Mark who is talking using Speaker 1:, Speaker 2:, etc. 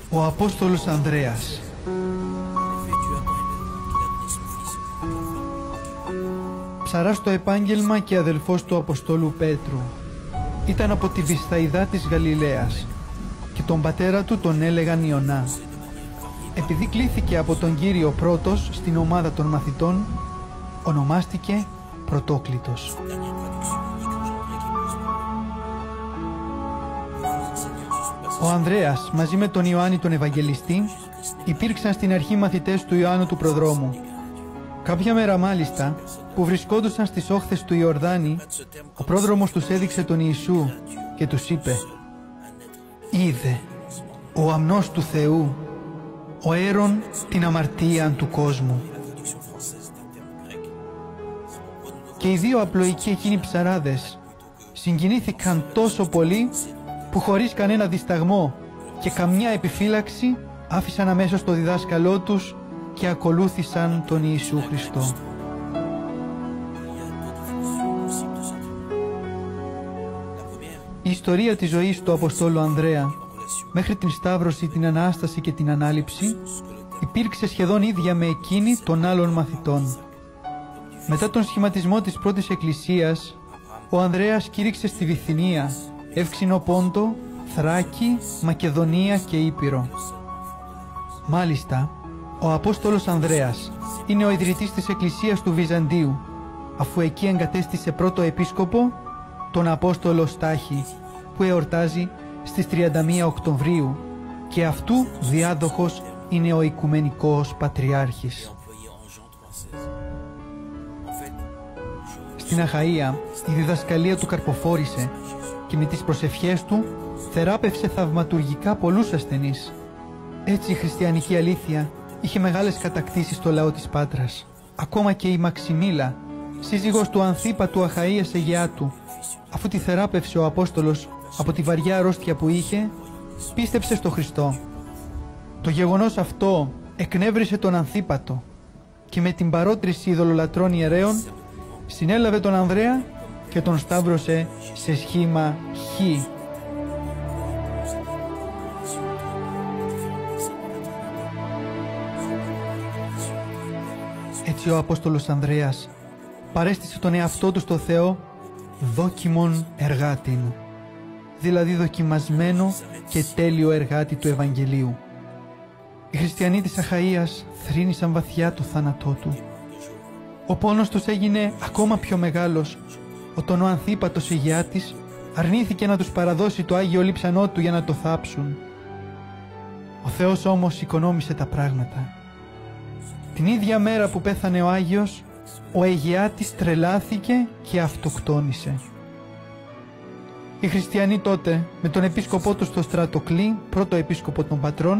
Speaker 1: Ο Απόστολος Ανδρέας. Ψαράς στο επάγγελμα και αδελφός του Αποστόλου Πέτρου. Ήταν από τη Βυσσαϊδά της Γαλιλαίας και τον πατέρα του τον έλεγαν Ιωνά. Επειδή κλήθηκε από τον Κύριο πρώτος στην ομάδα των μαθητών, ονομάστηκε Πρωτόκλητος. Ο Ανδρέας μαζί με τον Ιωάννη τον Ευαγγελιστή υπήρξαν στην αρχή μαθητές του Ιωάννου του Προδρόμου. Κάποια μέρα μάλιστα που βρισκόντουσαν στις όχθες του Ιορδάνη, ο πρόδρομος τους έδειξε τον Ιησού και τους είπε: «Είδε ο αμνός του Θεού, ο αίρον την αμαρτίαν του κόσμου». Και οι δύο απλοϊκοί εκείνοι ψαράδες συγκινήθηκαν τόσο πολύ που χωρίς κανένα δισταγμό και καμιά επιφύλαξη άφησαν αμέσως το διδάσκαλό τους και ακολούθησαν τον Ιησού Χριστό. Η ιστορία της ζωής του Αποστόλου Ανδρέα μέχρι την Σταύρωση, την Ανάσταση και την Ανάληψη υπήρξε σχεδόν ίδια με εκείνη των άλλων μαθητών. Μετά τον σχηματισμό της πρώτης εκκλησίας, ο Ανδρέας κήρυξε στη Βυθινία, Εύξηνο Πόντο, Θράκη, Μακεδονία και Ήπειρο. Μάλιστα, ο Απόστολος Ανδρέας είναι ο ιδρυτής της Εκκλησίας του Βυζαντίου, αφού εκεί εγκατέστησε πρώτο επίσκοπο τον Απόστολο Στάχη, που εορτάζει στις 31 Οκτωβρίου και αυτού διάδοχος είναι ο Οικουμενικός Πατριάρχης. Στην Αχαΐα η διδασκαλία του καρποφόρησε και με τις προσευχές του θεράπευσε θαυματουργικά πολλούς ασθενείς. Έτσι η χριστιανική αλήθεια είχε μεγάλες κατακτήσεις στο λαό της Πάτρας. Ακόμα και η Μαξιμίλα, σύζυγος του Ανθίπατου Αχαΐας Αιγιάτου, αφού τη θεράπευσε ο Απόστολος από τη βαριά αρρώστια που είχε, πίστεψε στο Χριστό. Το γεγονός αυτό εκνεύρισε τον Ανθίπατο και με την παρότριση ειδωλολατρών ιερέων συνέλαβε τον Ανδρέα και τον σταύρωσε σε σχήμα Χ. Έτσι ο Απόστολος Ανδρέας παρέστησε τον εαυτό του στο Θεό δόκιμον εργάτην, δηλαδή δοκιμασμένο και τέλειο εργάτη του Ευαγγελίου. Οι χριστιανοί της Αχαΐας θρήνησαν βαθιά το θάνατό του. Ο πόνος τους έγινε ακόμα πιο μεγάλος όταν ο Ανθίπατος ηγιάτης αρνήθηκε να τους παραδώσει το Άγιο Λείψανό του για να το θάψουν. Ο Θεός όμως οικονόμησε τα πράγματα. Την ίδια μέρα που πέθανε ο Άγιος, ο ηγιάτης τρελάθηκε και αυτοκτόνησε. Οι χριστιανοί τότε με τον επίσκοπό του στο Στρατοκλή, πρώτο επίσκοπο των πατρών,